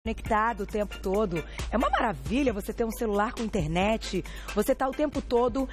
conectado o tempo todo. É uma maravilha você ter um celular com internet, você tá o tempo todo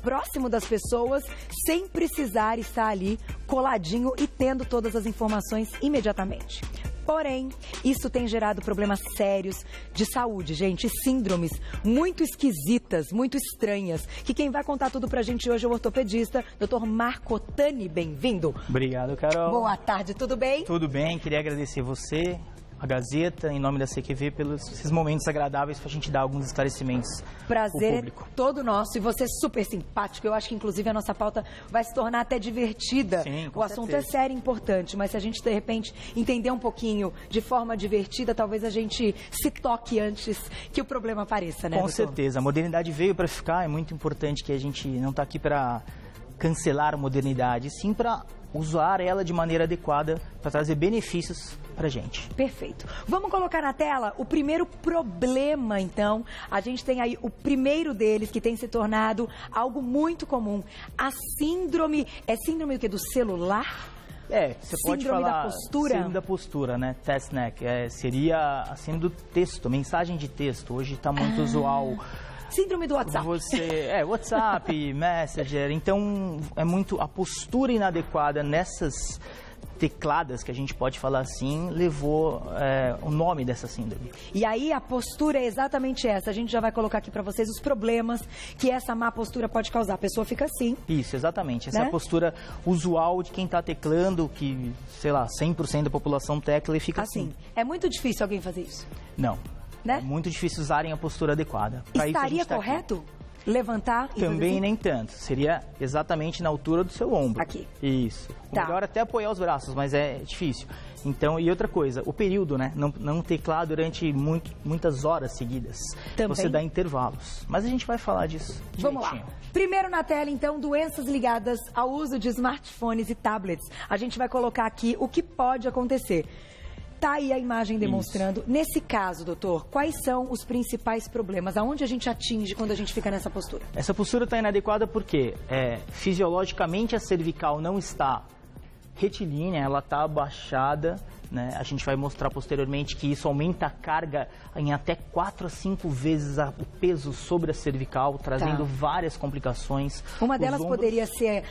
próximo das pessoas, sem precisar estar ali coladinho e tendo todas as informações imediatamente. Porém, isso tem gerado problemas sérios de saúde, gente, síndromes muito esquisitas, muito estranhas, que quem vai contar tudo pra gente hoje é o ortopedista, Dr. Marco Ottani, bem-vindo. Obrigado, Carol. Boa tarde, tudo bem? Tudo bem, queria agradecer você, a Gazeta, em nome da CQV, pelos esses momentos agradáveis pra gente dar alguns esclarecimentos. Prazer é todo nosso e você é super simpático. Eu acho que, inclusive, a nossa pauta vai se tornar até divertida. Sim, com o assunto certeza. é sério e importante, mas se a gente, de repente, entender um pouquinho de forma divertida, talvez a gente se toque antes que o problema apareça, né, Com doutor? certeza, a modernidade veio para ficar, é muito importante que a gente não está aqui para cancelar a modernidade, sim para usar ela de maneira adequada para trazer benefícios para a gente. Perfeito. Vamos colocar na tela o primeiro problema, então. A gente tem aí o primeiro deles, que tem se tornado algo muito comum. A síndrome... É síndrome o quê? Do celular? Você pode Síndrome falar... da postura? Síndrome da postura, né? Test neck. Seria a síndrome do texto, mensagem de texto. Hoje está muito usual... Síndrome do WhatsApp. WhatsApp, Messenger. Então, é muito a postura inadequada nessas tecladas, que a gente pode falar assim, levou o nome dessa síndrome. E aí a postura é exatamente essa. A gente já vai colocar aqui para vocês os problemas que essa má postura pode causar. A pessoa fica assim. Isso, exatamente. Essa é Né? a postura usual de quem está teclando, que, sei lá, 100% da população tecla e fica assim. É muito difícil alguém fazer isso, Não. né? É muito difícil usarem a postura adequada. Pra isso a Estaria gente tá aqui. correto levantar e fazer Também assim? nem tanto. Seria exatamente na altura do seu ombro. Aqui. Isso. Tá. O melhor é até apoiar os braços, mas é difícil. Então, e outra coisa, o período, né? Não teclar durante muitas horas seguidas. Também. Você dá intervalos. Mas a gente vai falar disso Vamos lá. direitinho. Primeiro na tela, então, doenças ligadas ao uso de smartphones e tablets. A gente vai colocar aqui o que pode acontecer. Tá aí a imagem demonstrando. Nesse caso, doutor, quais são os principais problemas? Aonde a gente atinge quando a gente fica nessa postura? Essa postura está inadequada porque fisiologicamente a cervical não está retilínea, ela está abaixada, né? A gente vai mostrar posteriormente que isso aumenta a carga em até 4 a 5 vezes o peso sobre a cervical, trazendo várias complicações. Uma Os delas ombros, poderia ser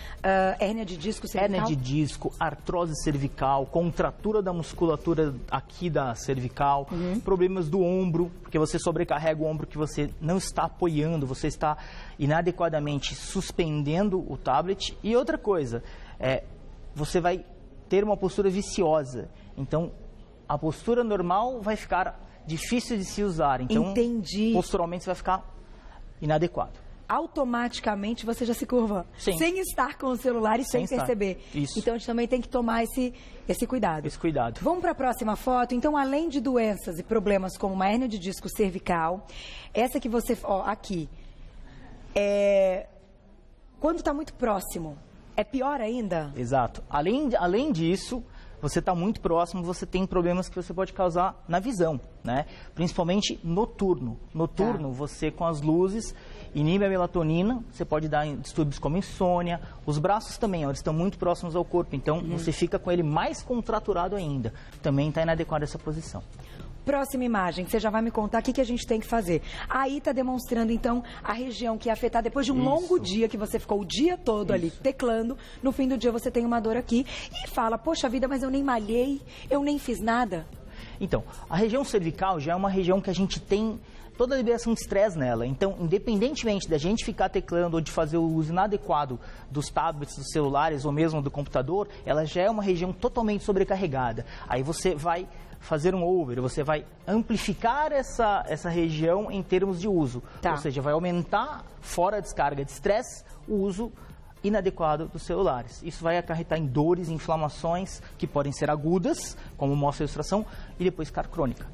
hérnia de disco cervical? hérnia de disco, artrose cervical, contratura da musculatura aqui da cervical, problemas do ombro, porque você sobrecarrega o ombro que você não está apoiando, você está inadequadamente suspendendo o tablet. E outra coisa, você vai ter uma postura viciosa. Então, a postura normal vai ficar difícil de se usar. Então, Entendi. posturalmente você vai ficar inadequado. Automaticamente você já se curva. Sim. Sem estar com o celular e sem estar. perceber. Isso. Então a gente também tem que tomar esse cuidado. Esse cuidado. Vamos para a próxima foto. Então, além de doenças e problemas como uma hérnia de disco cervical, essa que você... aqui. Quando está muito próximo, é pior ainda? Exato. Além disso, você está muito próximo, você tem problemas que você pode causar na visão, né? Principalmente noturno. Noturno, você com as luzes inibe a melatonina, você pode dar distúrbios como insônia. Os braços também, eles estão muito próximos ao corpo, então você fica com ele mais contraturado ainda. Também está inadequada essa posição. Próxima imagem, você já vai me contar o que a gente tem que fazer. Aí está demonstrando, então, a região que é afetada depois de um longo dia, que você ficou o dia todo ali teclando. No fim do dia você tem uma dor aqui e fala, poxa vida, mas eu nem malhei, eu nem fiz nada. Então, a região cervical já é uma região que a gente tem toda a liberação de estresse nela. Então, independentemente da gente ficar teclando ou de fazer o uso inadequado dos tablets, dos celulares ou mesmo do computador, ela já é uma região totalmente sobrecarregada. Aí você vai fazer um over, você vai amplificar essa região em termos de uso. Ou seja, vai aumentar, fora a descarga de estresse, o uso inadequado dos celulares. Isso vai acarretar em dores, inflamações que podem ser agudas, como mostra a ilustração, e depois ficar crônica.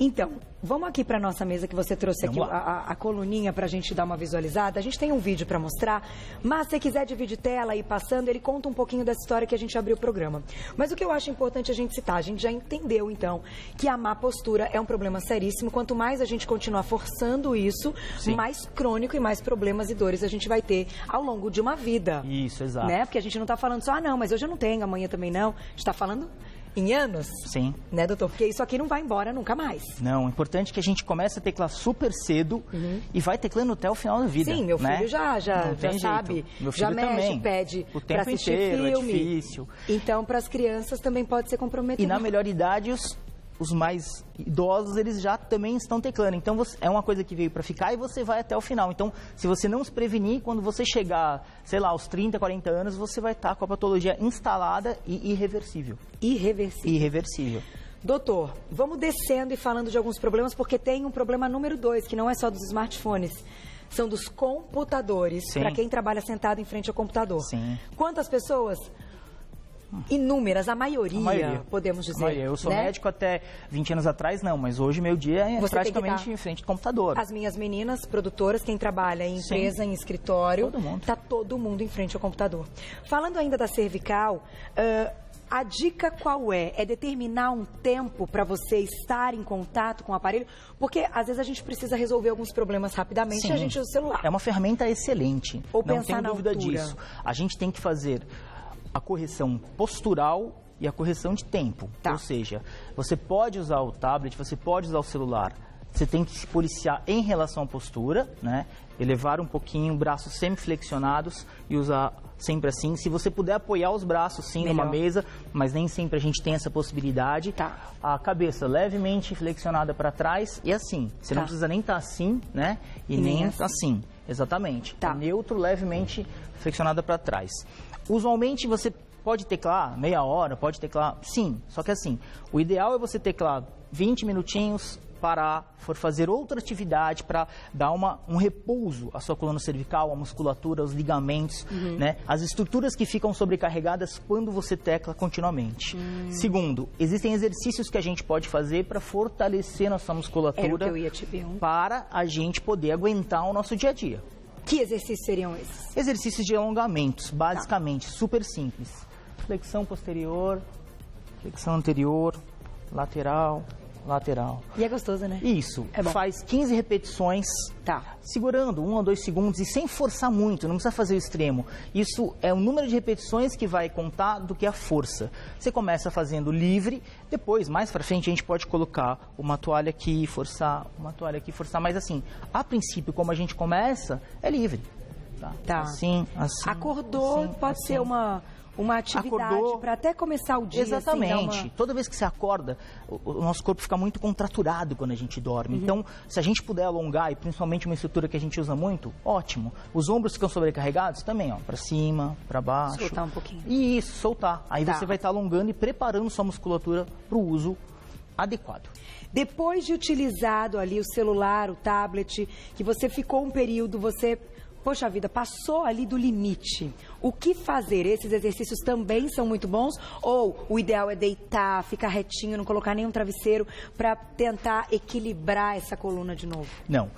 Então, vamos aqui para a nossa mesa que você trouxe aqui a coluninha para a gente dar uma visualizada. A gente tem um vídeo para mostrar, mas se quiser dividir tela e ir passando, ele conta um pouquinho dessa história que a gente abriu o programa. Mas o que eu acho importante a gente citar, a gente já entendeu então que a má postura é um problema seríssimo. Quanto mais a gente continuar forçando isso, mais crônico e mais problemas e dores a gente vai ter ao longo de uma vida. Isso, exato. Né? Porque a gente não está falando só, não, mas hoje eu não tenho, amanhã também não. A gente está falando Em anos? Sim. Né, doutor? Porque isso aqui não vai embora nunca mais. Não, é importante que a gente comece a teclar super cedo e vai teclando até o final da vida. Sim, meu filho já tem sabe, jeito. Meu já filho mexe, também. pede O para tempo assistir inteiro filme. é difícil. Então, para as crianças também pode ser comprometedor. E na melhor idade, os mais idosos, eles já também estão teclando. Então, é uma coisa que veio para ficar e você vai até o final. Então, se você não se prevenir, quando você chegar, sei lá, aos 30, 40 anos, você vai estar com a patologia instalada e irreversível. Irreversível. Doutor, vamos descendo e falando de alguns problemas, porque tem um problema número 2, que não é só dos smartphones. São dos computadores, para quem trabalha sentado em frente ao computador. Sim. Quantas pessoas? Inúmeras, a maioria, podemos dizer. A maioria. Eu sou médico até 20 anos atrás, não, mas hoje meu dia é praticamente em frente ao computador. As minhas meninas produtoras, quem trabalha em empresa, em escritório, tá todo mundo em frente ao computador. Falando ainda da cervical, a dica qual é? É determinar um tempo para você estar em contato com o aparelho? Porque às vezes a gente precisa resolver alguns problemas rapidamente e a gente usa o celular. É uma ferramenta excelente, ou não pensar tenho dúvida disso. A gente tem que fazer a correção postural e a correção de tempo. Ou seja, você pode usar o tablet, você pode usar o celular. Você tem que se policiar em relação à postura, né? Elevar um pouquinho, braços semiflexionados e usar sempre assim. Se você puder apoiar os braços, sim, numa mesa, mas nem sempre a gente tem essa possibilidade. A cabeça levemente flexionada para trás e assim. Você não precisa nem estar assim, né? E nem assim. Exatamente. Neutro, levemente flexionada para trás. Usualmente você pode teclar meia hora, pode teclar, sim, só que assim, o ideal é você teclar 20 minutinhos, parar, for fazer outra atividade para dar um repouso à sua coluna cervical, à musculatura, aos ligamentos, né? As estruturas que ficam sobrecarregadas quando você tecla continuamente. Segundo, existem exercícios que a gente pode fazer para fortalecer nossa musculatura para a gente poder aguentar o nosso dia a dia. Que exercícios seriam esses? Exercícios de alongamentos, basicamente, super simples. Flexão posterior, flexão anterior, lateral, lateral. E é gostoso, né? Isso. Faz 15 repetições, segurando 1 a 2 segundos e sem forçar muito, não precisa fazer o extremo. Isso é o número de repetições que vai contar do que a força. Você começa fazendo livre, depois, mais pra frente, a gente pode colocar uma toalha aqui, forçar, uma toalha aqui, forçar. Mas assim, a princípio, como a gente começa, é livre. Assim, assim. Acordou, assim, pode ser uma atividade para até começar o dia. Exatamente. Assim, Toda vez que você acorda, o nosso corpo fica muito contraturado quando a gente dorme. Então, se a gente puder alongar, e principalmente uma estrutura que a gente usa muito, ótimo. Os ombros ficam sobrecarregados também, ó, para cima, para baixo. Soltar um pouquinho. Isso, soltar. Aí você vai estar alongando e preparando sua musculatura para o uso adequado. Depois de utilizado ali o celular, o tablet, que você ficou um período, poxa vida, passou ali do limite. O que fazer? Esses exercícios também são muito bons? Ou o ideal é deitar, ficar retinho, não colocar nenhum travesseiro para tentar equilibrar essa coluna de novo? Não.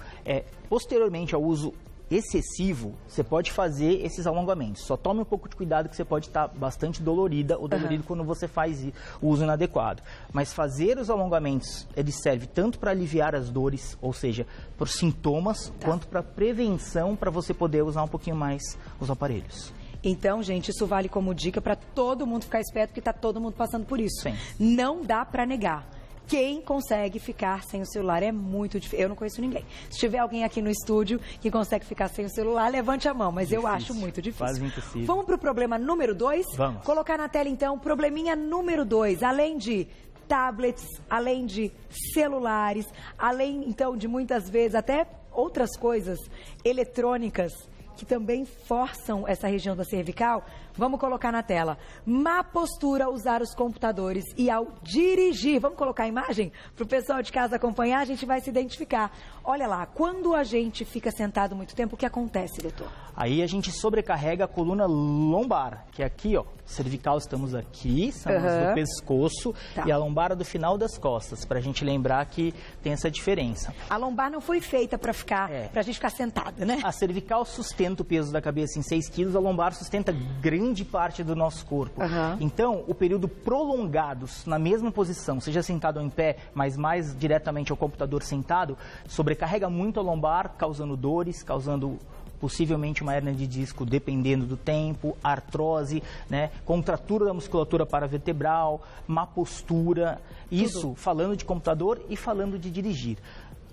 Posteriormente ao uso excessivo, você pode fazer esses alongamentos. Só tome um pouco de cuidado que você pode estar bastante dolorida ou dolorido quando você faz o uso inadequado. Mas fazer os alongamentos, ele serve tanto para aliviar as dores, ou seja, por sintomas, quanto para prevenção, para você poder usar um pouquinho mais os aparelhos. Então, gente, isso vale como dica para todo mundo ficar esperto, porque está todo mundo passando por isso. Sim. Não dá para negar. Quem consegue ficar sem o celular é muito difícil. Eu não conheço ninguém. Se tiver alguém aqui no estúdio que consegue ficar sem o celular, levante a mão, mas difícil. Eu acho muito difícil. Quase impossível. Vamos para o problema número 2? Vamos. Colocar na tela, então, probleminha número 2. Além de tablets, além de celulares, além, então, de muitas vezes até outras coisas eletrônicas que também forçam essa região da cervical, vamos colocar na tela. Má postura ao usar os computadores e ao dirigir. Vamos colocar a imagem para o pessoal de casa acompanhar, a gente vai se identificar. Olha lá, quando a gente fica sentado muito tempo, o que acontece, doutor? Aí a gente sobrecarrega a coluna lombar, que é aqui, ó, cervical estamos aqui, estamos do pescoço, e a lombar do final das costas, para a gente lembrar que tem essa diferença. A lombar não foi feita para ficar, para a gente ficar sentada, né? A cervical sustenta o peso da cabeça em 6 quilos, a lombar sustenta grande parte do nosso corpo. Então, o período prolongado na mesma posição, seja sentado ou em pé, mas mais diretamente ao computador sentado, sobrecarrega muito a lombar, causando dores, causando possivelmente uma hérnia de disco, dependendo do tempo, artrose, né, contratura da musculatura paravertebral, má postura, isso falando de computador e falando de dirigir.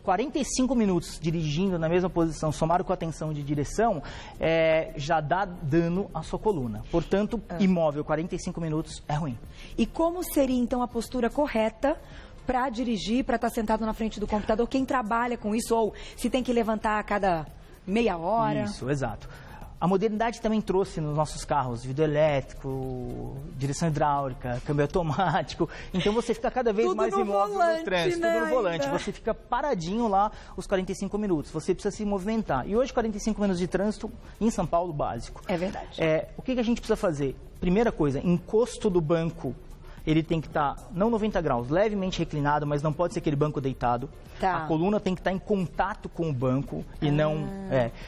45 minutos dirigindo na mesma posição, somado com a tensão de direção, já dá dano à sua coluna. Portanto, imóvel 45 minutos é ruim. E como seria, então, a postura correta para dirigir, para estar sentado na frente do computador? Quem trabalha com isso, ou se tem que levantar a cada meia hora? Isso, exato. A modernidade também trouxe nos nossos carros vidro elétrico, direção hidráulica, câmbio automático. Então você fica cada vez mais imóvel no trânsito, tudo no volante. Você fica paradinho lá os 45 minutos. Você precisa se movimentar. E hoje 45 minutos de trânsito em São Paulo, básico. É verdade. O que a gente precisa fazer? Primeira coisa, encosto do banco. Ele tem que estar, não 90 graus, levemente reclinado, mas não pode ser aquele banco deitado. Tá. A coluna tem que estar em contato com o banco e não...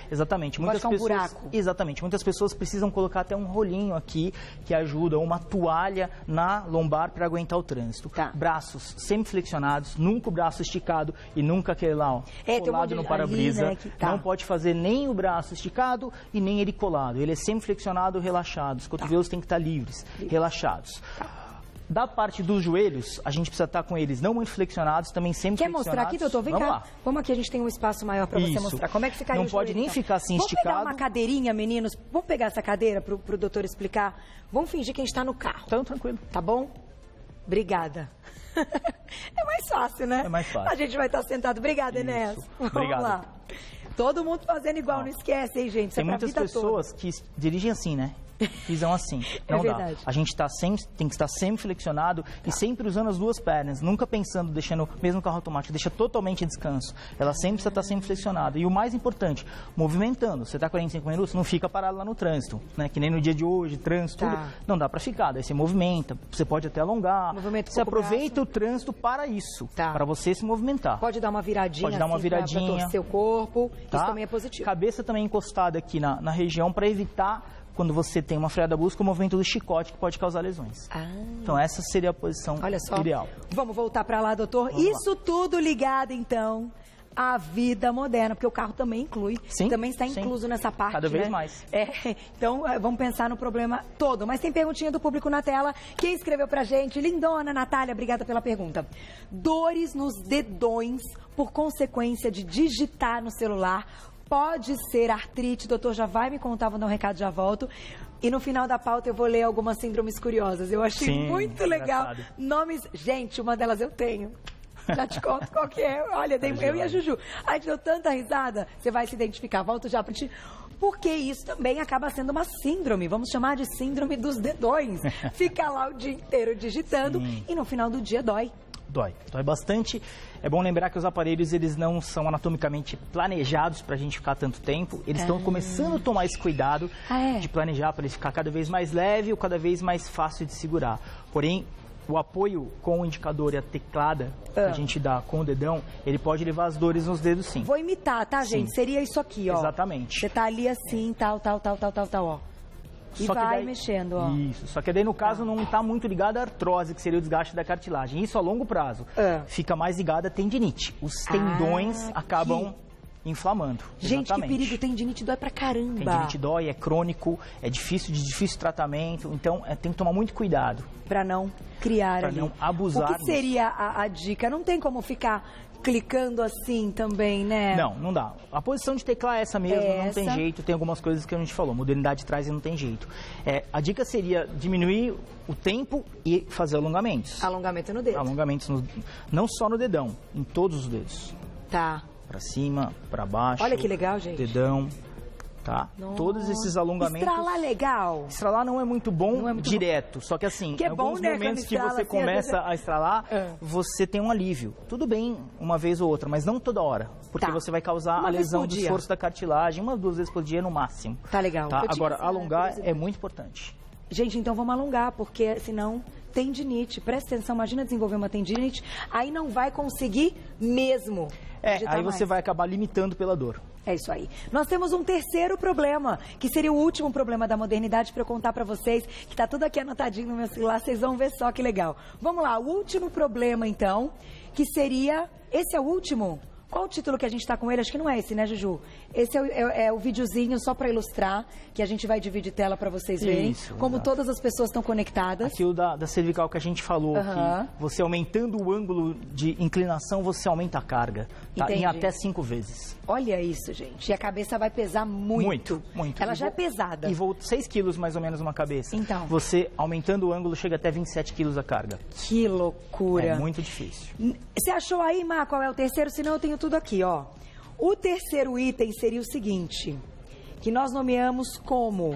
exatamente. Pode ficar um buraco. Exatamente. Muitas pessoas precisam colocar até um rolinho aqui que ajuda, ou uma toalha na lombar para aguentar o trânsito. Tá. Braços sempre flexionados, nunca o braço esticado e nunca aquele lá, ó, colado no para-brisa. Né, Não pode fazer nem o braço esticado e nem ele colado. Ele é sempre flexionado, relaxado. Os cotovelos têm que estar livres, relaxados. Da parte dos joelhos, a gente precisa estar com eles não muito flexionados, também sempre flexionados. Quer mostrar aqui, doutor? Vem cá. Vamos aqui, a gente tem um espaço maior para você mostrar. Como é que ficaria o joelho? Não pode nem ficar assim esticado. Vamos pegar uma cadeirinha, meninos? Vamos pegar essa cadeira para o doutor explicar? Vamos fingir que a gente está no carro. Então, tranquilo. Tá bom? Obrigada. É mais fácil, né? É mais fácil. A gente vai estar sentado. Obrigada, Enéas. Obrigado. Vamos lá. Todo mundo fazendo igual, não esquece, hein, gente? Tem muitas pessoas que dirigem assim, né? Pisam assim. Não dá. Verdade. A gente tem que estar sempre flexionado e sempre usando as duas pernas, nunca pensando, deixando, mesmo carro automático, deixa totalmente em descanso. Ela sempre precisa estar sempre flexionada. E o mais importante, movimentando. Você está 45 minutos, não fica parado lá no trânsito, né? Que nem no dia de hoje, trânsito, tudo. Não dá para ficar. Daí você movimenta, você pode até alongar. Você aproveita o trânsito para isso, para você se movimentar. Pode dar uma viradinha. Pode dar uma viradinha. Para torcer o corpo. Isso também é positivo. Cabeça também encostada aqui na região para evitar, quando você tem uma freada brusca, o movimento do chicote que pode causar lesões. Então essa seria a posição ideal. Vamos voltar para lá, doutor. Isso tudo ligado, então, à vida moderna, porque o carro também inclui. Também está incluso nessa parte, cada vez mais. Então, vamos pensar no problema todo. Mas tem perguntinha do público na tela. Quem escreveu pra gente? Lindona, Natália, obrigada pela pergunta. Dores nos dedões por consequência de digitar no celular. Pode ser artrite, doutor, já vai me contar, vou dar um recado, já volto. E no final da pauta eu vou ler algumas síndromes curiosas. Eu achei muito legal. Nomes, gente, uma delas eu tenho. Já te conto qual que é. Olha, eu e a Juju. A gente deu tanta risada, você vai se identificar. Volto já pra ti. Porque isso também acaba sendo uma síndrome. Vamos chamar de síndrome dos dedões. Fica lá o dia inteiro digitando e no final do dia dói. Dói bastante. É bom lembrar que os aparelhos, eles não são anatomicamente planejados para a gente ficar tanto tempo. Eles estão começando a tomar esse cuidado de planejar para ele ficar cada vez mais leve ou cada vez mais fácil de segurar. Porém, o apoio com o indicador e a teclada que a gente dá com o dedão, ele pode levar as dores nos dedos, sim. Vou imitar, tá, gente? Seria isso aqui, ó. Exatamente. Você tá ali assim, tal, ó. E só vai daí, mexendo, ó. Isso, só que daí no caso não está muito ligado à artrose, que seria o desgaste da cartilagem. Isso a longo prazo. Fica mais ligado à tendinite. Os tendões acabam inflamando. Gente, que perigo, tendinite dói pra caramba. Tendinite dói, é crônico, é difícil tratamento, então tem que tomar muito cuidado. Pra não criar ali. Pra não abusar. O que seria a dica? Não tem como ficar clicando assim também, né? Não dá. A posição de teclar é essa mesmo, não tem jeito. Tem algumas coisas que a gente falou, modernidade traz e não tem jeito. A dica seria diminuir o tempo e fazer alongamentos. Alongamento no dedo. Alongamentos não só no dedão, em todos os dedos. Tá. Pra cima, pra baixo. Olha que legal, gente. Dedão. Tá? Todos esses alongamentos... Estralar legal. Estralar não é muito bom direto, só que assim, em alguns momentos que você começa a estralar, você tem um alívio. Tudo bem uma vez ou outra, mas não toda hora, porque você vai causar a lesão do esforço da cartilagem, 1 ou 2 vezes por dia no máximo. Tá legal. Tá? Agora, alongar é muito importante. Gente, então vamos alongar, porque senão tendinite, presta atenção, imagina desenvolver uma tendinite, aí não vai conseguir mesmo. Aí você vai acabar limitando pela dor. É isso aí. Nós temos um terceiro problema, que seria o último problema da modernidade, para eu contar para vocês, que tá tudo aqui anotadinho no meu celular, vocês vão ver só que legal. Vamos lá, o último problema então, que seria... Esse é o último? Qual o título que a gente está com ele? Acho que não é esse, né, Juju? Esse é o videozinho só para ilustrar, que a gente vai dividir tela para vocês verem. Isso, como exato. Todas as pessoas estão conectadas. Aquilo da cervical que a gente falou, que você aumentando o ângulo de inclinação, você aumenta a carga. Tá? Em até 5 vezes. Olha isso, gente. E a cabeça vai pesar muito. Muito. Ela já é pesada. E 6 quilos mais ou menos uma cabeça. Então. Você, aumentando o ângulo, chega até 27 quilos a carga. Que loucura. É muito difícil. Você achou aí, Má, qual é o terceiro? Senão eu tenho tudo aqui, ó. O terceiro item seria o seguinte, que nós nomeamos como...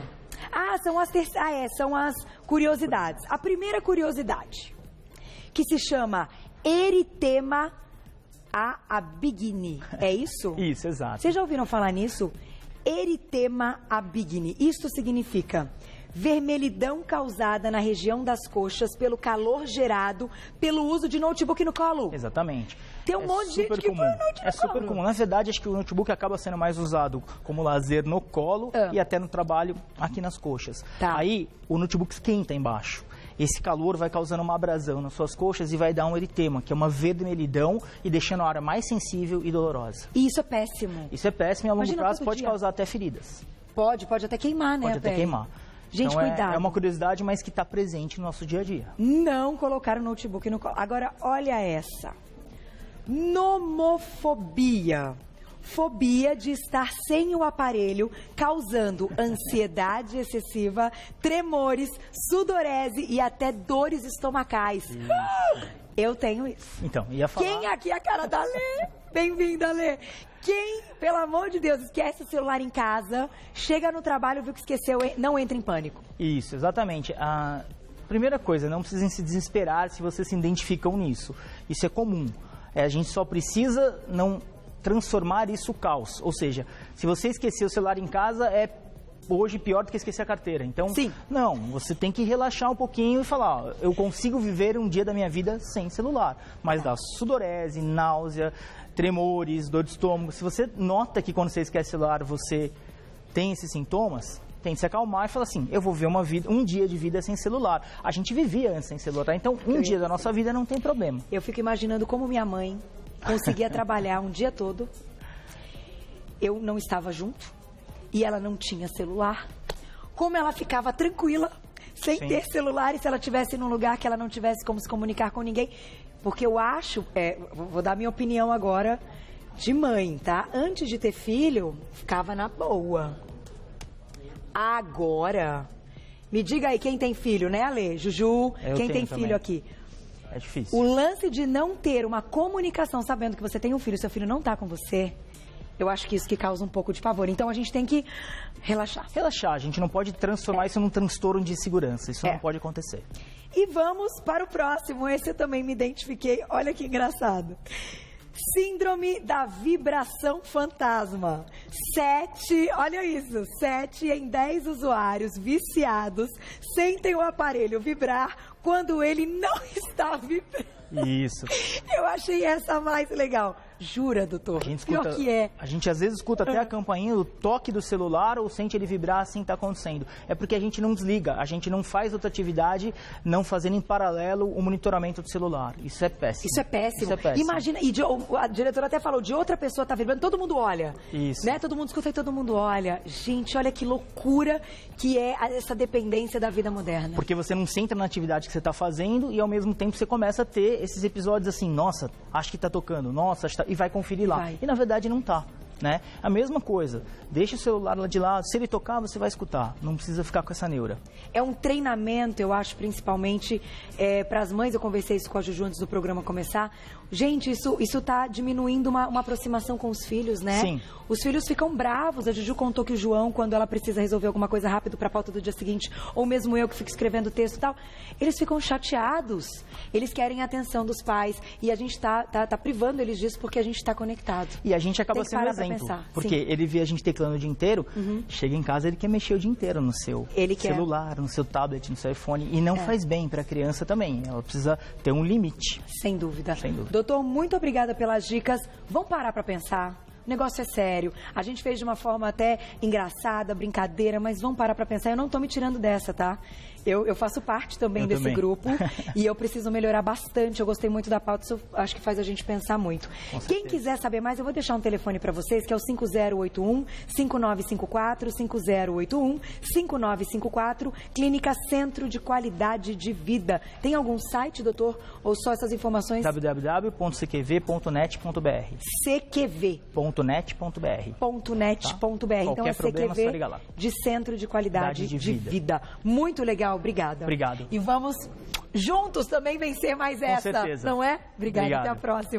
são as curiosidades. A primeira curiosidade, que se chama eritema abigne. É isso? Isso, exato. Vocês já ouviram falar nisso? Eritema abigne. Isso significa vermelhidão causada na região das coxas pelo calor gerado pelo uso de notebook no colo. Exatamente. Tem um monte de gente que põe o notebook no É super colo. comum. Na verdade, acho que o notebook acaba sendo mais usado como lazer no colo e até no trabalho aqui nas coxas. Tá. Aí, o notebook esquenta embaixo. Esse calor vai causando uma abrasão nas suas coxas e vai dar um eritema, que é uma vermelhidão e deixando a área mais sensível e dolorosa. E isso é péssimo. Isso é péssimo e a longo Imagina prazo todo pode dia. causar até feridas. Pode até queimar, né? Pode a até pele. queimar. Gente, então, cuidado. É uma curiosidade, mas que está presente no nosso dia a dia. Não colocar o notebook no colo. Agora, olha essa. Nomofobia. Fobia de estar sem o aparelho, causando ansiedade excessiva, tremores, sudorese e até dores estomacais. Eu tenho isso. Então, ia falar... Quem aqui é a cara da Lê? Bem-vinda, Lê. Quem, pelo amor de Deus, esquece o celular em casa, chega no trabalho, viu que esqueceu, não entra em pânico. Isso, exatamente. A primeira coisa, não precisem se desesperar se vocês se identificam nisso. Isso é comum. A gente só precisa não transformar isso em caos. Ou seja, se você esquecer o celular em casa, é hoje pior do que esquecer a carteira. Então, Sim. Não, você tem que relaxar um pouquinho e falar, ó, eu consigo viver um dia da minha vida sem celular. Mas dá sudorese, náusea, tremores, dor de estômago. Se você nota que quando você esquece o celular, você tem esses sintomas, tem que se acalmar e falar assim, eu vou ver um dia de vida sem celular. A gente vivia antes sem celular, então um dia da nossa vida não tem problema. Eu fico imaginando como minha mãe conseguia trabalhar um dia todo, eu não estava junto e ela não tinha celular. Como ela ficava tranquila, sem Sim. ter celular, e se ela estivesse num lugar que ela não tivesse como se comunicar com ninguém. Porque eu acho, vou dar minha opinião agora de mãe, tá? Antes de ter filho, ficava na boa. Agora, me diga aí, quem tem filho, né, Ale? Juju, quem tem filho também. aqui? É difícil. O lance de não ter uma comunicação sabendo que você tem um filho e seu filho não tá com você, eu acho que isso que causa um pouco de pavor. Então a gente tem que relaxar. Relaxar, a gente não pode transformar isso num transtorno de segurança. Isso não pode acontecer. E vamos para o próximo. Esse eu também me identifiquei. Olha que engraçado. Síndrome da vibração fantasma. 7 em 10 usuários viciados sentem o aparelho vibrar quando ele não está vibrando. Isso. Eu achei essa mais legal. Jura, doutor? A gente escuta, Pior que é. A gente às vezes escuta até a campainha do toque do celular ou sente ele vibrar assim está acontecendo. É porque a gente não desliga, a gente não faz outra atividade não fazendo em paralelo o monitoramento do celular. Isso é péssimo. Isso é péssimo. Isso é péssimo. Imagina, a diretora até falou, de outra pessoa tá vibrando, todo mundo olha. Isso. Né? Todo mundo escuta e todo mundo olha. Gente, olha que loucura que é essa dependência da vida moderna. Porque você não se entra na atividade que você está fazendo e ao mesmo tempo você começa a ter esses episódios assim, nossa, acho que está tocando, nossa, acho que tá... e vai conferir lá. Vai. E na verdade não tá. Né? A mesma coisa, deixa o celular lá de lado, se ele tocar você vai escutar, não precisa ficar com essa neura. É um treinamento, eu acho, principalmente para as mães. Eu conversei isso com a Juju antes do programa começar. Gente, isso está diminuindo uma aproximação com os filhos, né? Sim. Os filhos ficam bravos. A Juju contou que o João, quando ela precisa resolver alguma coisa rápido para a pauta do dia seguinte, ou mesmo eu que fico escrevendo texto e tal, eles ficam chateados. Eles querem a atenção dos pais. E a gente tá privando eles disso porque a gente está conectado. E a gente acaba sendo exemplo. Porque ele vê a gente teclando o dia inteiro, chega em casa, ele quer mexer o dia inteiro no seu celular, no seu tablet, no seu iPhone. E não faz bem para a criança também. Ela precisa ter um limite. Sem dúvida. Sem dúvida. Doutor, muito obrigada pelas dicas. Vamos parar para pensar. O negócio é sério. A gente fez de uma forma até engraçada, brincadeira, mas vamos parar para pensar. Eu não tô me tirando dessa, tá? Eu faço parte também desse grupo e eu preciso melhorar bastante. Eu gostei muito da pauta, isso acho que faz a gente pensar muito. Quem quiser saber mais, eu vou deixar um telefone para vocês, que é o 5081-5954, 5081-5954, Clínica Centro de Qualidade de Vida. Tem algum site, doutor, ou só essas informações? www.cqv.net.br cqv.net.br. Então é CQV de Centro de Qualidade de Vida. Muito legal. Obrigada. Obrigado. E vamos juntos também vencer mais essa, certeza. não é? Obrigada. Até a próxima.